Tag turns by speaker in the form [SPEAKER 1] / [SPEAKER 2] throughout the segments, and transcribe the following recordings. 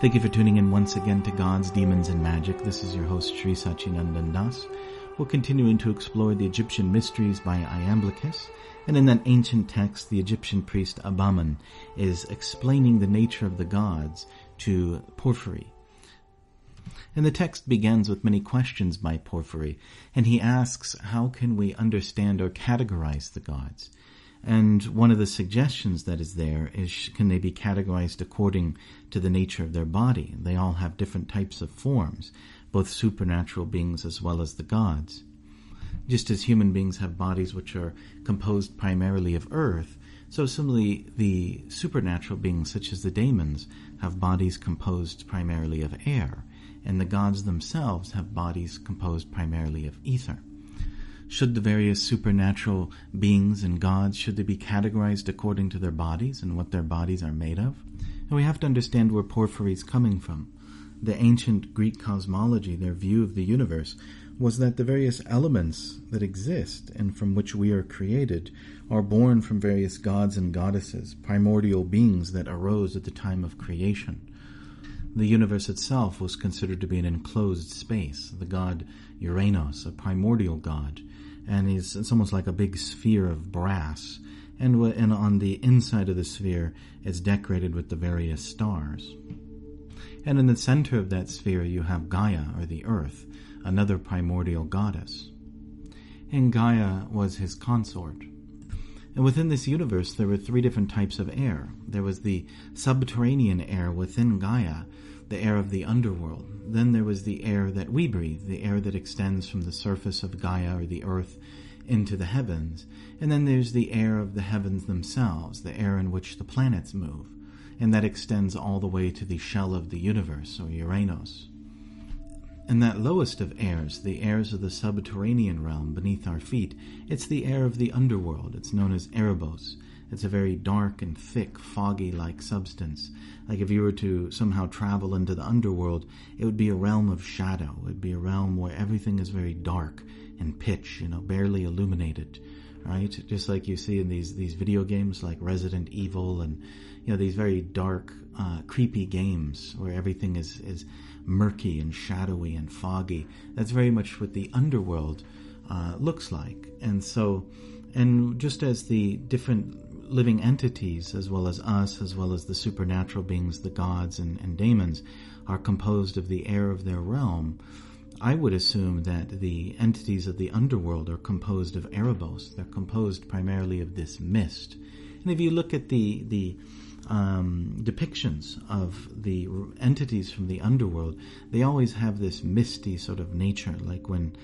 [SPEAKER 1] Thank you for tuning in once again to Gods, Demons, and Magic. This is your host, Sri Sachinandan Das. We're continuing to explore the Egyptian mysteries by Iamblichus, and in that ancient text, the Egyptian priest Abaman is explaining the nature of the gods to Porphyry. And the text begins with many questions by Porphyry, and he asks, how can we understand or categorize the gods? And one of the suggestions that is there is, can they be categorized according to the nature of their body? They all have different types of forms, both supernatural beings as well as the gods. Just as human beings have bodies which are composed primarily of earth, so similarly the supernatural beings such as the daemons have bodies composed primarily of air, and the gods themselves have bodies composed primarily of ether. Should the various supernatural beings and gods, should they be categorized according to their bodies and what their bodies are made of? And we have to understand where Porphyry is coming from. The ancient Greek cosmology, their view of the universe, was that the various elements that exist and from which we are created are born from various gods and goddesses, primordial beings that arose at the time of creation. The universe itself was considered to be an enclosed space. The god Uranus, a primordial god, and it's almost like a big sphere of brass, and on the inside of the sphere it's decorated with the various stars. And in the center of that sphere you have Gaia, or the earth, another primordial goddess. And Gaia was his consort. And within this universe there were three different types of air. There was the subterranean air within Gaia, the air of the underworld. Then there was the air that we breathe, the air that extends from the surface of Gaia, or the earth, into the heavens. And then there's the air of the heavens themselves, the air in which the planets move. And that extends all the way to the shell of the universe, or Uranus. And that lowest of airs, the airs of the subterranean realm beneath our feet, it's the air of the underworld. It's known as Erebos. It's a very dark and thick, foggy-like substance. Like if you were to somehow travel into the underworld, it would be a realm of shadow. It would be a realm where everything is very dark and pitch, barely illuminated, right? Just like you see in these video games like Resident Evil and, these very dark, creepy games where everything is murky and shadowy and foggy. That's very much what the underworld looks like. And just as the different living entities, as well as us, as well as the supernatural beings, the gods and daemons, are composed of the air of their realm, I would assume that the entities of the underworld are composed of Erebos. They're composed primarily of this mist. And if you look at the depictions of the entities from the underworld, they always have this misty sort of nature, like when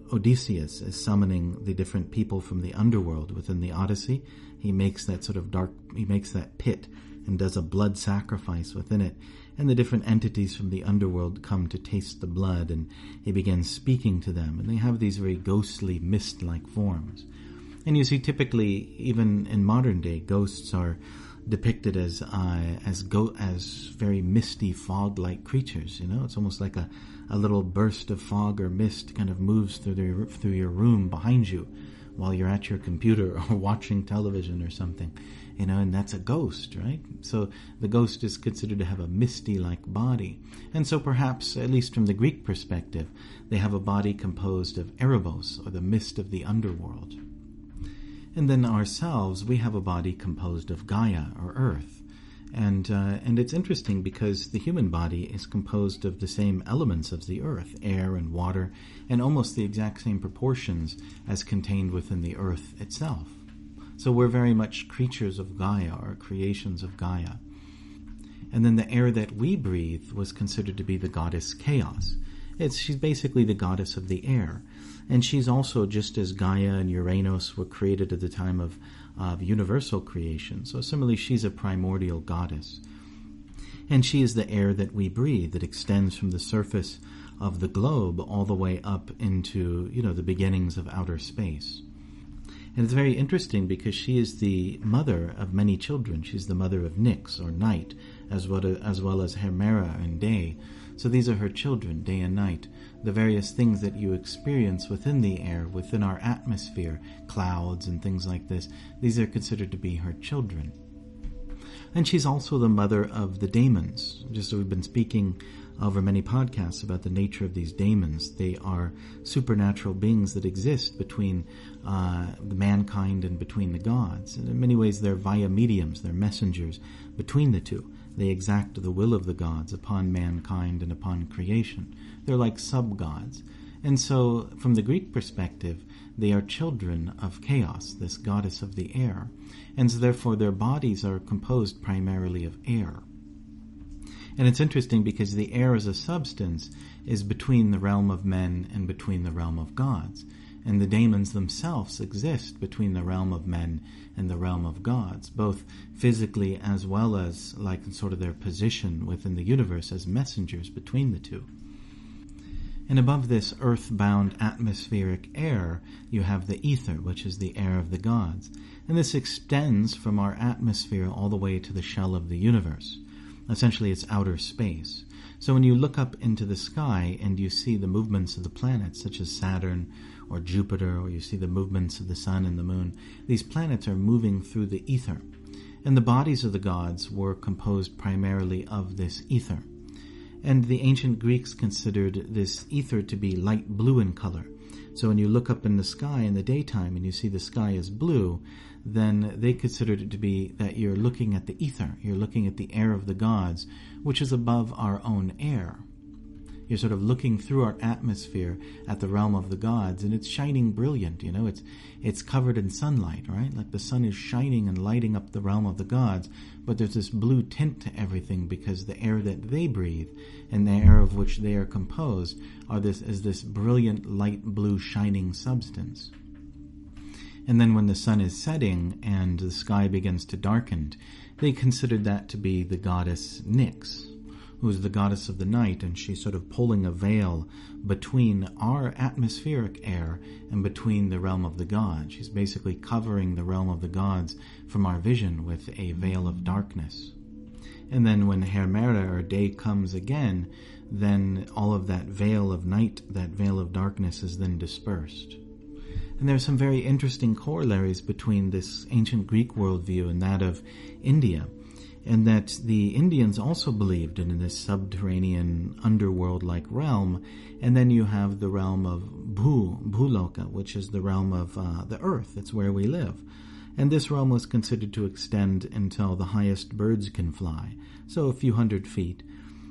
[SPEAKER 1] Odysseus is summoning the different people from the underworld within the Odyssey. He makes that pit and does a blood sacrifice within it, and the different entities from the underworld come to taste the blood, and he begins speaking to them, and they have these very ghostly, mist-like forms. And you see, typically, even in modern day, ghosts are depicted as very misty, fog-like creatures. It's almost like a little burst of fog or mist kind of moves through your room behind you while you're at your computer or watching television or something, and that's a ghost, right? So the ghost is considered to have a misty-like body. And so perhaps, at least from the Greek perspective, they have a body composed of Erebos, or the mist of the underworld. And then ourselves, we have a body composed of Gaia, or earth. And it's interesting because the human body is composed of the same elements as the earth, air and water, and almost the exact same proportions as contained within the earth itself. So we're very much creatures of Gaia, or creations of Gaia. And then the air that we breathe was considered to be the goddess Chaos. She's basically the goddess of the air. And she's also, just as Gaia and Uranus were created at the time of universal creation, so similarly she's a primordial goddess. And she is the air that we breathe, that extends from the surface of the globe all the way up into, the beginnings of outer space. And it's very interesting because she is the mother of many children. She's the mother of Nyx, or night, as well as Hemera and day. So these are her children, day and night. The various things that you experience within the air, within our atmosphere, clouds and things like this, these are considered to be her children. And she's also the mother of the daemons. Just as we've been speaking over many podcasts about the nature of these daemons. They are supernatural beings that exist between the mankind and between the gods. And in many ways they're via mediums, they're messengers between the two. They exact the will of the gods upon mankind and upon creation. They're like sub-gods. And so, from the Greek perspective, they are children of chaos, this goddess of the air. And so therefore their bodies are composed primarily of air. And it's interesting because the air as a substance is between the realm of men and between the realm of gods. And the daemons themselves exist between the realm of men and the realm of gods, both physically as well as like sort of their position within the universe as messengers between the two. And above this earth-bound atmospheric air, you have the ether, which is the air of the gods. And this extends from our atmosphere all the way to the shell of the universe. Essentially, it's outer space. So when you look up into the sky and you see the movements of the planets, such as Saturn or Jupiter, or you see the movements of the sun and the moon, these planets are moving through the ether. And the bodies of the gods were composed primarily of this ether. And the ancient Greeks considered this ether to be light blue in color. So when you look up in the sky in the daytime and you see the sky is blue, then they considered it to be that you're looking at the ether, you're looking at the air of the gods, which is above our own air. You're sort of looking through our atmosphere at the realm of the gods, and it's shining brilliant, it's covered in sunlight, right? Like the sun is shining and lighting up the realm of the gods, but there's this blue tint to everything because the air that they breathe and the air of which they are composed is this brilliant light blue shining substance. And then when the sun is setting and the sky begins to darken, they considered that to be the goddess Nyx, who is the goddess of the night, and she's sort of pulling a veil between our atmospheric air and between the realm of the gods. She's basically covering the realm of the gods from our vision with a veil of darkness. And then when Hemera, or day, comes again, then all of that veil of night, that veil of darkness, is then dispersed. And there's some very interesting corollaries between this ancient Greek worldview and that of India, and that the Indians also believed in this subterranean underworld-like realm, and then you have the realm of Bhuloka, which is the realm of the earth. It's where we live. And this realm was considered to extend until the highest birds can fly, so a few hundred feet.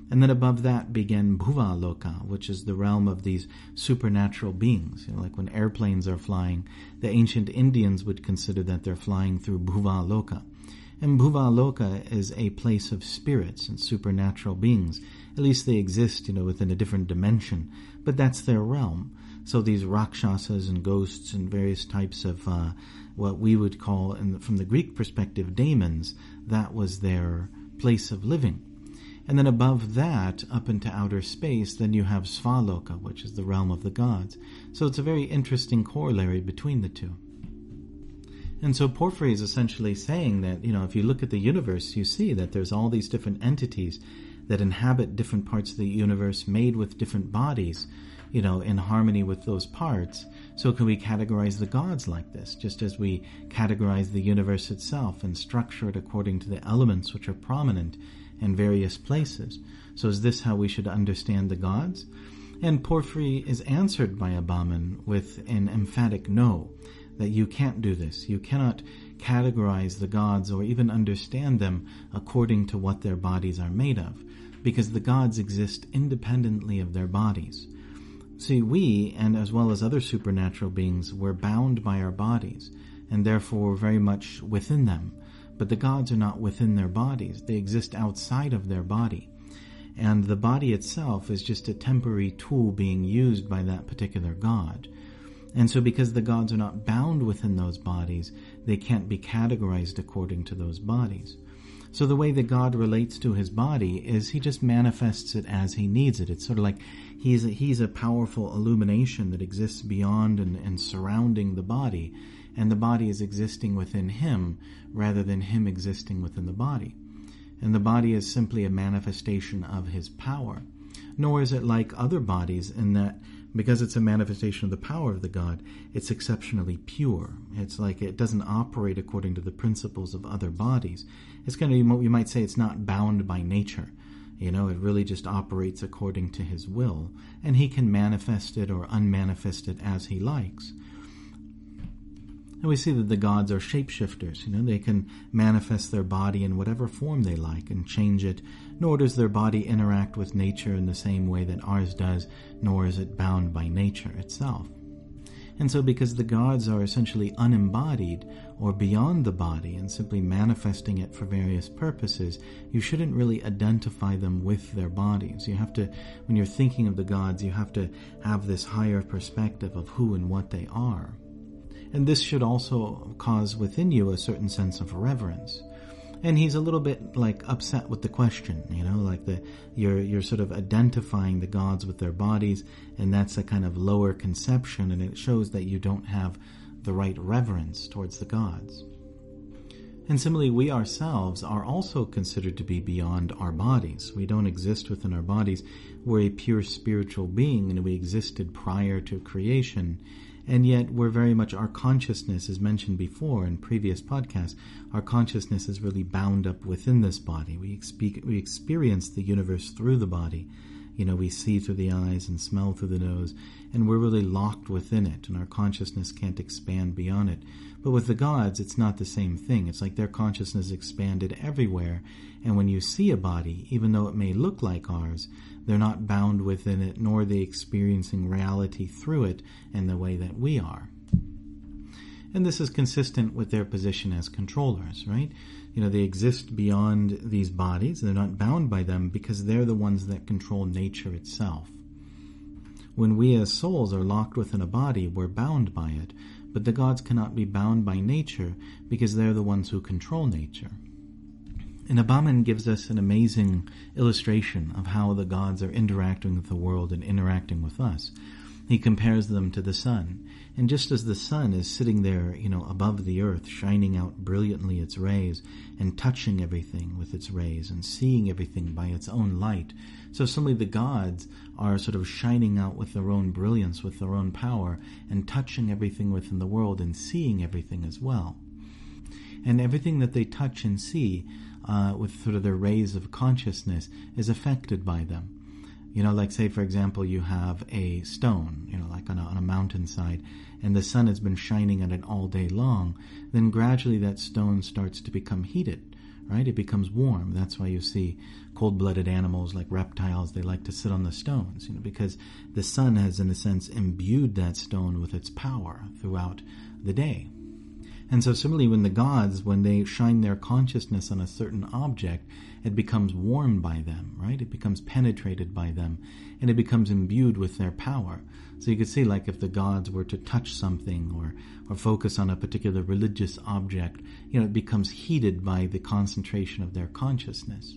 [SPEAKER 1] And then above that began Bhuvaloka, which is the realm of these supernatural beings. Like when airplanes are flying, the ancient Indians would consider that they're flying through Bhuvaloka. And Bhuvaloka is a place of spirits and supernatural beings. At least they exist, within a different dimension. But that's their realm. So these Rakshasas and ghosts and various types of what we would call, from the Greek perspective, daemons, that was their place of living. And then above that, up into outer space, then you have Svaloka, which is the realm of the gods. So it's a very interesting corollary between the two. And so Porphyry is essentially saying that, if you look at the universe, you see that there's all these different entities that inhabit different parts of the universe made with different bodies, in harmony with those parts. So can we categorize the gods like this, just as we categorize the universe itself and structure it according to the elements which are prominent in various places? So is this how we should understand the gods? And Porphyry is answered by Abaman with an emphatic no, that you can't do this. You cannot categorize the gods or even understand them according to what their bodies are made of, because the gods exist independently of their bodies. See, we, and as well as other supernatural beings, we're bound by our bodies, and therefore we're very much within them. But the gods are not within their bodies. They exist outside of their body. And the body itself is just a temporary tool being used by that particular god. And so because the gods are not bound within those bodies, they can't be categorized according to those bodies. So the way that God relates to his body is he just manifests it as he needs it. It's sort of like he's a powerful illumination that exists beyond and surrounding the body, and the body is existing within him rather than him existing within the body. And the body is simply a manifestation of his power. nor is it like other bodies in that because it's a manifestation of the power of the God, it's exceptionally pure. It's like it doesn't operate according to the principles of other bodies. It's kind of, you might say, it's not bound by nature. It really just operates according to his will, and he can manifest it or unmanifest it as he likes. And we see that the gods are shapeshifters. They can manifest their body in whatever form they like and change it, nor does their body interact with nature in the same way that ours does, nor is it bound by nature itself. And so because the gods are essentially unembodied or beyond the body and simply manifesting it for various purposes, you shouldn't really identify them with their bodies. You have to, when you're thinking of the gods, you have to have this higher perspective of who and what they are. And this should also cause within you a certain sense of reverence. And he's a little bit upset with the question, you're sort of identifying the gods with their bodies, and that's a kind of lower conception, and it shows that you don't have the right reverence towards the gods. And similarly, we ourselves are also considered to be beyond our bodies. We don't exist within our bodies. We're a pure spiritual being, and we existed prior to creation. And yet we're very much, our consciousness, as mentioned before in previous podcasts, our consciousness is really bound up within this body. We experience the universe through the body. We see through the eyes and smell through the nose, and we're really locked within it, and our consciousness can't expand beyond it. But with the gods, it's not the same thing. It's like their consciousness expanded everywhere, and when you see a body, even though it may look like ours, they're not bound within it, nor are they experiencing reality through it in the way that we are. And this is consistent with their position as controllers, right? They exist beyond these bodies. They're not bound by them because they're the ones that control nature itself. When we as souls are locked within a body, we're bound by it. But the gods cannot be bound by nature because they're the ones who control nature. And Abaman gives us an amazing illustration of how the gods are interacting with the world and interacting with us. He compares them to the sun. And just as the sun is sitting there, above the earth, shining out brilliantly its rays and touching everything with its rays and seeing everything by its own light, so similarly the gods are sort of shining out with their own brilliance, with their own power, and touching everything within the world and seeing everything as well. And everything that they touch and see with sort of their rays of consciousness is affected by them. Say, for example, you have a stone, like on a mountainside, and the sun has been shining at it all day long, then gradually that stone starts to become heated, right? It becomes warm. That's why you see cold-blooded animals like reptiles, they like to sit on the stones, because the sun has, in a sense, imbued that stone with its power throughout the day. And so similarly, when they shine their consciousness on a certain object, it becomes warmed by them, right? It becomes penetrated by them, and it becomes imbued with their power. So you could see, if the gods were to touch something or focus on a particular religious object, it becomes heated by the concentration of their consciousness.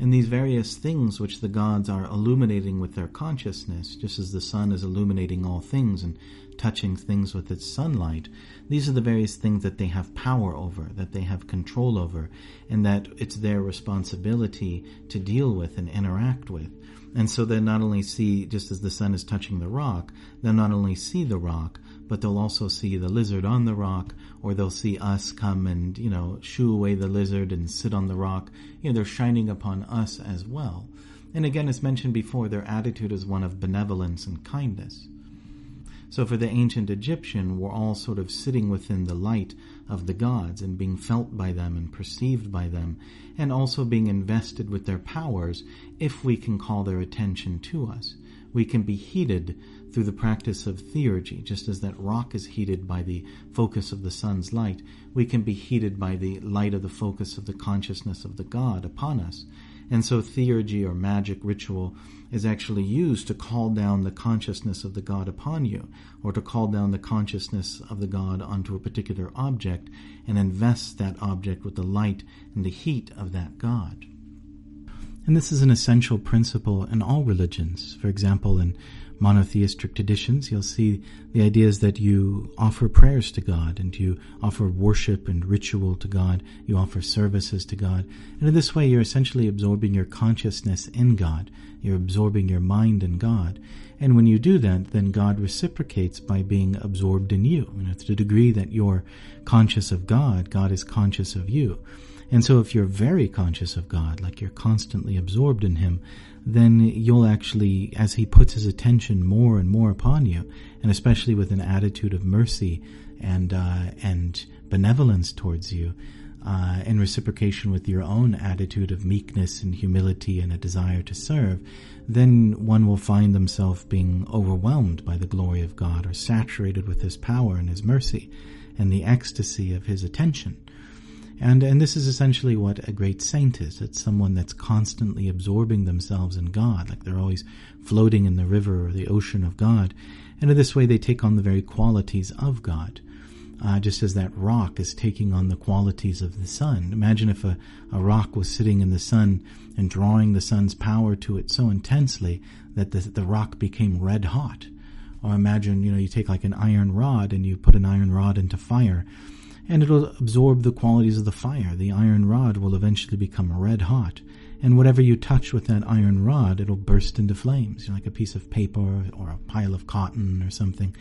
[SPEAKER 1] And these various things which the gods are illuminating with their consciousness, just as the sun is illuminating all things and touching things with its sunlight, these are the various things that they have power over, that they have control over, and that it's their responsibility to deal with and interact with. And so they not only see, just as the sun is touching the rock, they'll not only see the rock, but they'll also see the lizard on the rock, or they'll see us come and, shoo away the lizard and sit on the rock. They're shining upon us as well. And again, as mentioned before, their attitude is one of benevolence and kindness. So for the ancient Egyptian, we're all sort of sitting within the light of the gods and being felt by them and perceived by them, and also being invested with their powers if we can call their attention to us. We can be heated through the practice of theurgy, just as that rock is heated by the focus of the sun's light. We can be heated by the light of the focus of the consciousness of the god upon us. And so theurgy or magic ritual is actually used to call down the consciousness of the god upon you, or to call down the consciousness of the god onto a particular object and invest that object with the light and the heat of that god. And this is an essential principle in all religions. For example, in monotheistic traditions, you'll see the idea is that you offer prayers to God and you offer worship and ritual to God. You offer services to God. And in this way, you're essentially absorbing your consciousness in God. You're absorbing your mind in God. And when you do that, then God reciprocates by being absorbed in you. To the degree that you're conscious of God, God is conscious of you. And so if you're very conscious of God, like you're constantly absorbed in Him, then you'll actually, as He puts His attention more and more upon you, and especially with an attitude of mercy and benevolence towards you, in reciprocation with your own attitude of meekness and humility and a desire to serve, then one will find themselves being overwhelmed by the glory of God, or saturated with His power and His mercy and the ecstasy of His attention. And this is essentially what a great saint is. It's someone that's constantly absorbing themselves in God, like they're always floating in the river or the ocean of God. And in this way they take on the very qualities of God, just as that rock is taking on the qualities of the sun. Imagine if a rock was sitting in the sun and drawing the sun's power to it so intensely that the rock became red hot. Or imagine, you take like an iron rod and you put an iron rod into fire, and it'll absorb the qualities of the fire. The iron rod will eventually become red hot. And whatever you touch with that iron rod, it'll burst into flames, like a piece of paper or a pile of cotton or something.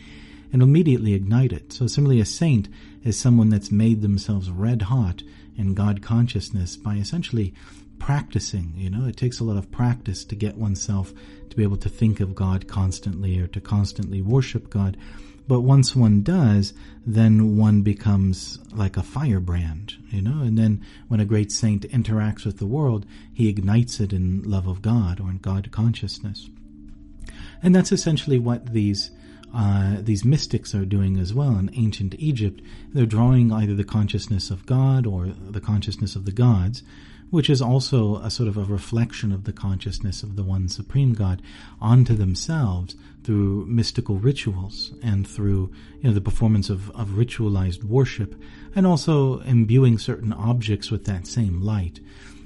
[SPEAKER 1] And it'll immediately ignite it. So similarly, a saint is someone that's made themselves red hot in God consciousness by essentially practicing. It takes a lot of practice to get oneself to be able to think of God constantly or to constantly worship God. But once one does, then one becomes like a firebrand, and then when a great saint interacts with the world, he ignites it in love of God or in God consciousness. And that's essentially what these mystics are doing as well in ancient Egypt. They're drawing either the consciousness of God or the consciousness of the gods, which is also a sort of a reflection of the consciousness of the one supreme God, onto themselves through mystical rituals and through the performance of ritualized worship, and also imbuing certain objects with that same light.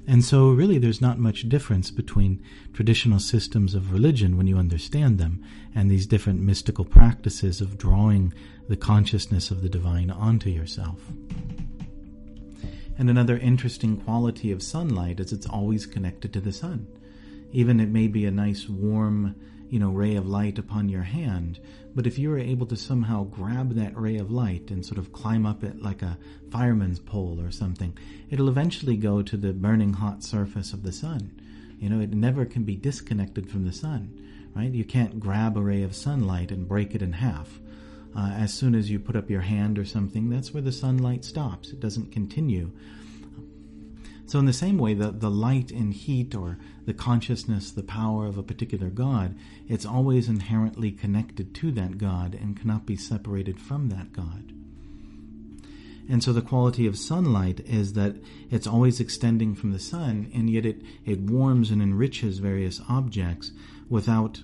[SPEAKER 1] And so really there's not much difference between traditional systems of religion when you understand them and these different mystical practices of drawing the consciousness of the divine onto yourself. And another interesting quality of sunlight is it's always connected to the sun. Even it may be a nice warm, ray of light upon your hand, but if you are able to somehow grab that ray of light and sort of climb up it like a fireman's pole or something, it'll eventually go to the burning hot surface of the sun. It never can be disconnected from the sun, right? You can't grab a ray of sunlight and break it in half. As soon as you put up your hand or something, that's where the sunlight stops. It doesn't continue. So in the same way, the light and heat or the consciousness, the power of a particular God, it's always inherently connected to that God and cannot be separated from that God. And so the quality of sunlight is that it's always extending from the sun, and yet it warms and enriches various objects without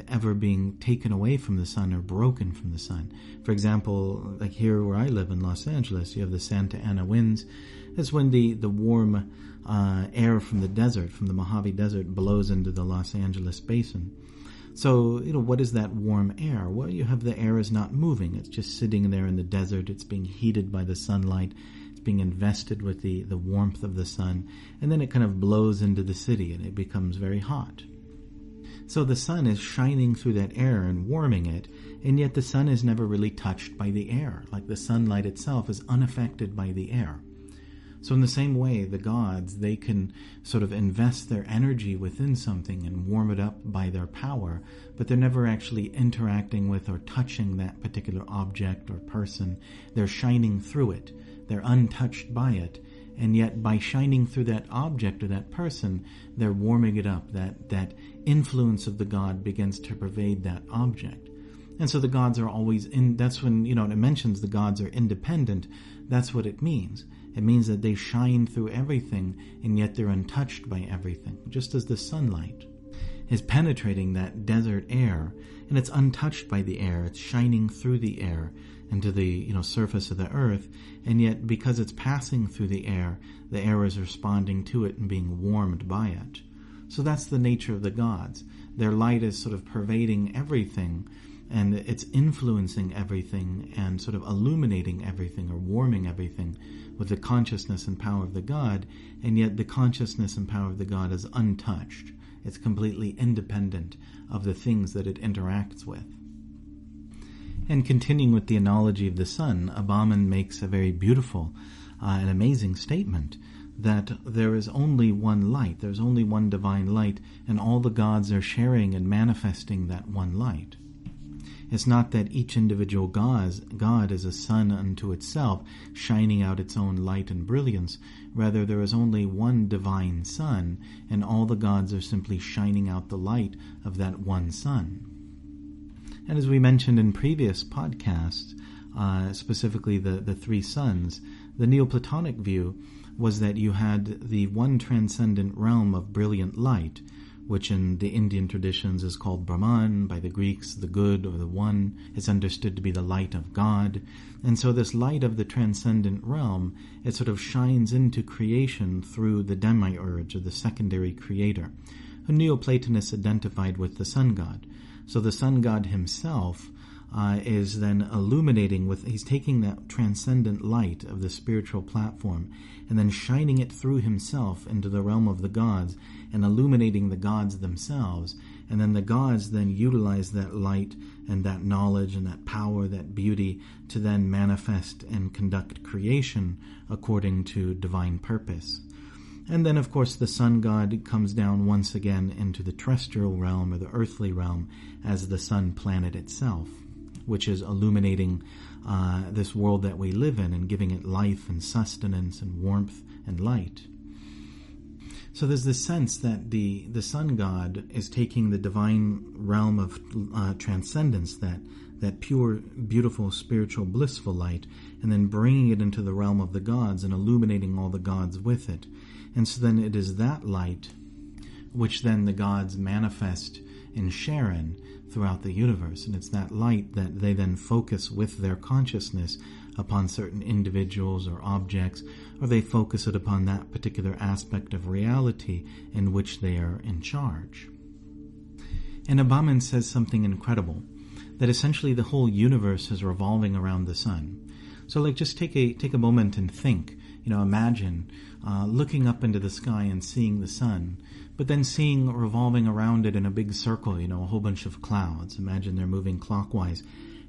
[SPEAKER 1] ever being taken away from the sun or broken from the sun. For example, like here where I live in Los Angeles, you have the Santa Ana winds. That's when the warm air from the desert, from the Mojave Desert, blows into the Los Angeles basin. So, what is that warm air? Well, you have the air is not moving. It's just sitting there in the desert. It's being heated by the sunlight. It's being invested with the warmth of the sun. And then it kind of blows into the city and it becomes very hot. So the sun is shining through that air and warming it, and yet the sun is never really touched by the air. Like the sunlight itself is unaffected by the air. So in the same way, the gods, they can sort of invest their energy within something and warm it up by their power, but they're never actually interacting with or touching that particular object or person. They're shining through it. They're untouched by it. And yet by shining through that object or that person, they're warming it up. That influence of the god begins to pervade that object. And so the gods are always in, that's when, it mentions the gods are independent. That's what it means. It means that they shine through everything, and yet they're untouched by everything, just as the sunlight is penetrating that desert air, and it's untouched by the air. It's shining through the air into the surface of the earth, and yet because it's passing through the air is responding to it and being warmed by it. So that's the nature of the gods. Their light is sort of pervading everything, and it's influencing everything and sort of illuminating everything or warming everything with the consciousness and power of the god, and yet the consciousness and power of the god is untouched. It's completely independent of the things that it interacts with. And continuing with the analogy of the sun, Abaman makes a very beautiful and amazing statement that there is only one light, there's only one divine light, and all the gods are sharing and manifesting that one light. It's not that each individual god is a sun unto itself, shining out its own light and brilliance. Rather, there is only one divine sun, and all the gods are simply shining out the light of that one sun. And as we mentioned in previous podcasts, specifically the three suns, the Neoplatonic view was that you had the one transcendent realm of brilliant light, which in the Indian traditions is called Brahman, by the Greeks the good or the one is understood to be the light of God. And so this light of the transcendent realm, it sort of shines into creation through the demiurge, or the secondary creator, who Neoplatonists identified with the sun god. So the sun god himself is then illuminating he's taking that transcendent light of the spiritual platform and then shining it through himself into the realm of the gods and illuminating the gods themselves. And then the gods then utilize that light and that knowledge and that power, that beauty, to then manifest and conduct creation according to divine purpose. And then, of course, the sun god comes down once again into the terrestrial realm or the earthly realm as the sun planet itself, which is illuminating this world that we live in and giving it life and sustenance and warmth and light. So there's this sense that the sun god is taking the divine realm of transcendence, that pure, beautiful, spiritual, blissful light, and then bringing it into the realm of the gods and illuminating all the gods with it. And so then it is that light which then the gods manifest and share in throughout the universe. And it's that light that they then focus with their consciousness upon certain individuals or objects, or they focus it upon that particular aspect of reality in which they are in charge. And Abaman says something incredible, that essentially the whole universe is revolving around the sun. So just take a moment and think, imagine looking up into the sky and seeing the sun, but then seeing revolving around it in a big circle, a whole bunch of clouds. Imagine they're moving clockwise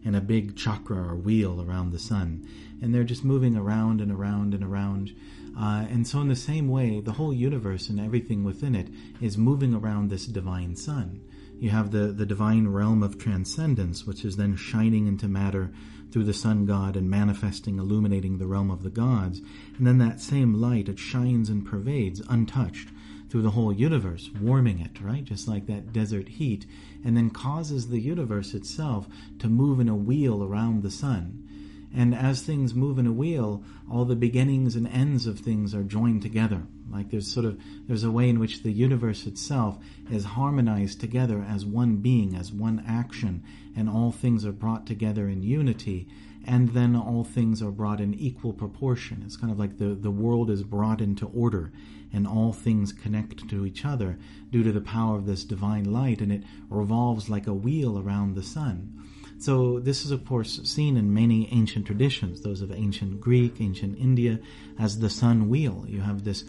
[SPEAKER 1] in a big chakra or wheel around the sun, and they're just moving around and around and around. And so in the same way, the whole universe and everything within it is moving around this divine sun. You have the divine realm of transcendence, which is then shining into matter through the sun god and manifesting, illuminating the realm of the gods. And then that same light, it shines and pervades untouched through the whole universe, warming it, right? Just like that desert heat, and then causes the universe itself to move in a wheel around the sun. And as things move in a wheel, all the beginnings and ends of things are joined together. Like there's a way in which the universe itself is harmonized together as one being, as one action, and all things are brought together in unity, and then all things are brought in equal proportion. It's kind of like the world is brought into order, and all things connect to each other due to the power of this divine light, and it revolves like a wheel around the sun. So this is, of course, seen in many ancient traditions, those of ancient Greek, ancient India, as the sun wheel. You have this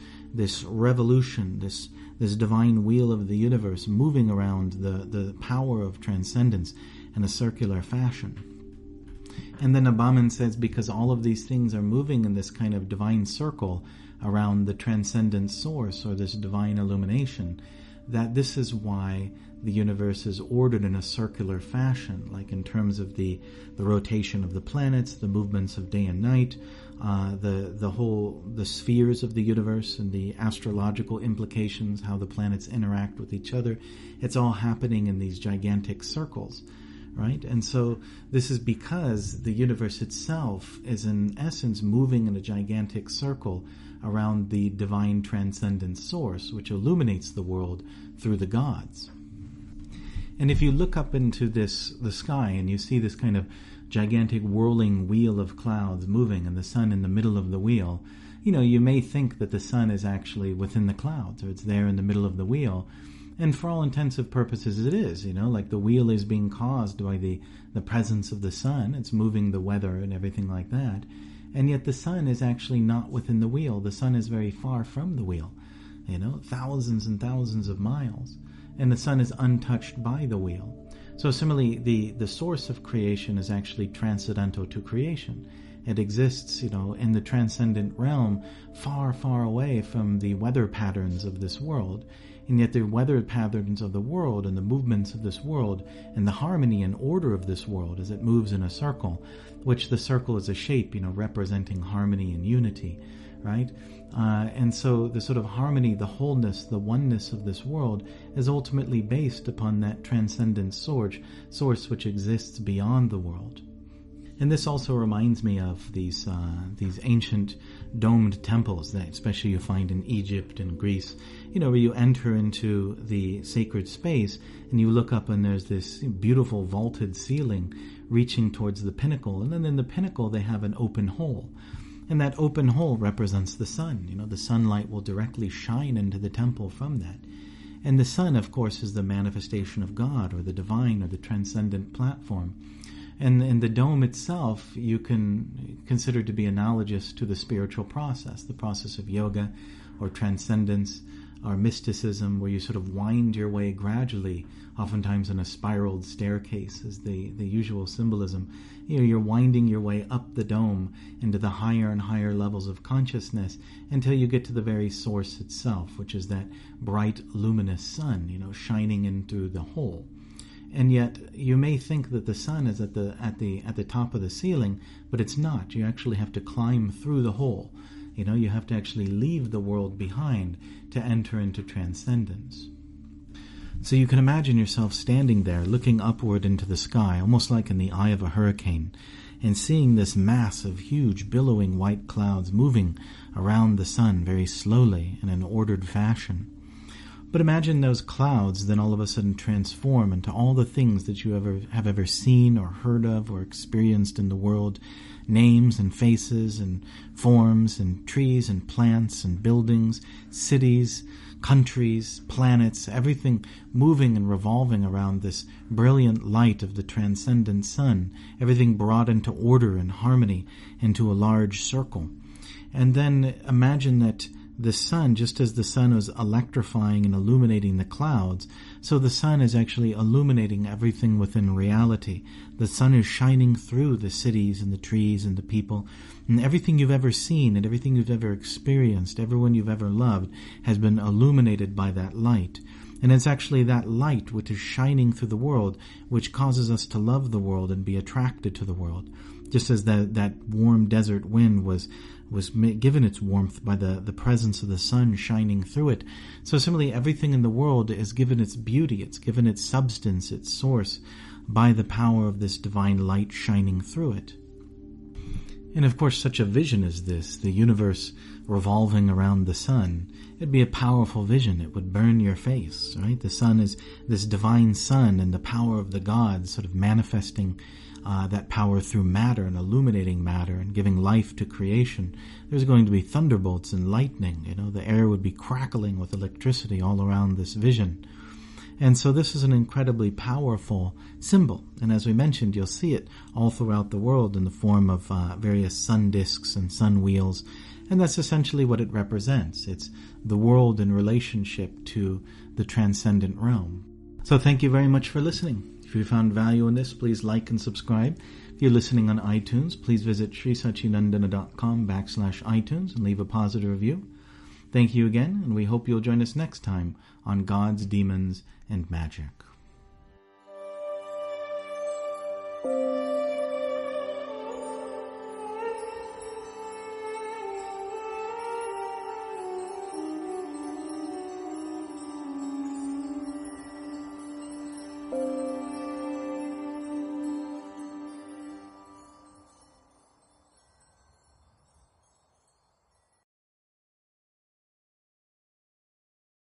[SPEAKER 1] revolution, this divine wheel of the universe moving around the power of transcendence in a circular fashion. And then Abaman says, because all of these things are moving in this kind of divine circle around the transcendent source or this divine illumination, that this is why the universe is ordered in a circular fashion, like in terms of the rotation of the planets, the movements of day and night, the spheres of the universe and the astrological implications, how the planets interact with each other. It's all happening in these gigantic circles, right? And so this is because the universe itself is in essence moving in a gigantic circle around the divine transcendent source, which illuminates the world through the gods. And if you look up into the sky and you see this kind of gigantic whirling wheel of clouds moving and the sun in the middle of the wheel, you may think that the sun is actually within the clouds, or it's there in the middle of the wheel. And for all intents and purposes, it is, like the wheel is being caused by the presence of the sun. It's moving the weather and everything like that. And yet the sun is actually not within the wheel. The sun is very far from the wheel, thousands and thousands of miles. And the sun is untouched by the wheel. So similarly, the source of creation is actually transcendental to creation. It exists, in the transcendent realm, far, far away from the weather patterns of this world. And yet the weather patterns of the world and the movements of this world and the harmony and order of this world as it moves in a circle, which the circle is a shape, representing harmony and unity, right? And so the sort of harmony, the wholeness, the oneness of this world is ultimately based upon that transcendent source which exists beyond the world. And this also reminds me of these ancient domed temples that especially you find in Egypt and Greece, where you enter into the sacred space and you look up and there's this beautiful vaulted ceiling reaching towards the pinnacle. And then in the pinnacle they have an open hole. And that open hole represents the sun. The sunlight will directly shine into the temple from that. And the sun, of course, is the manifestation of God or the divine or the transcendent platform. And in the dome itself, you can consider to be analogous to the spiritual process, the process of yoga or transcendence or mysticism, where you sort of wind your way gradually, oftentimes in a spiraled staircase is the usual symbolism. You're winding your way up the dome into the higher and higher levels of consciousness until you get to the very source itself, which is that bright, luminous sun, shining into the whole. And yet you may think that the sun is at the top of the ceiling, but it's not. You actually have to climb through the hole. You have to actually leave the world behind to enter into transcendence. So you can imagine yourself standing there, looking upward into the sky, almost like in the eye of a hurricane, and seeing this mass of huge, billowing white clouds moving around the sun very slowly in an ordered fashion. But imagine those clouds then all of a sudden transform into all the things that you have ever seen or heard of or experienced in the world, names and faces and forms and trees and plants and buildings, cities, countries, planets, everything moving and revolving around this brilliant light of the transcendent sun, everything brought into order and harmony into a large circle. And then imagine that the sun, just as the sun was electrifying and illuminating the clouds, so the sun is actually illuminating everything within reality. The sun is shining through the cities and the trees and the people, and everything you've ever seen and everything you've ever experienced, everyone you've ever loved, has been illuminated by that light. And it's actually that light which is shining through the world which causes us to love the world and be attracted to the world. Just as that warm desert wind was given its warmth by the presence of the sun shining through it. So similarly, everything in the world is given its beauty, it's given its substance, its source, by the power of this divine light shining through it. And of course, such a vision as this, the universe revolving around the sun, it'd be a powerful vision. It would burn your face, right? The sun is this divine sun and the power of the gods sort of manifesting that power through matter and illuminating matter and giving life to creation. There's going to be thunderbolts and lightning. The air would be crackling with electricity all around this vision. And so this is an incredibly powerful symbol. And as we mentioned, you'll see it all throughout the world in the form of various sun disks and sun wheels. And that's essentially what it represents. It's the world in relationship to the transcendent realm. So thank you very much for listening. If you found value in this, please like and subscribe. If you're listening on iTunes, please visit srisachinandana.com/iTunes and leave a positive review. Thank you again, and we hope you'll join us next time on Gods, Demons, and Magic.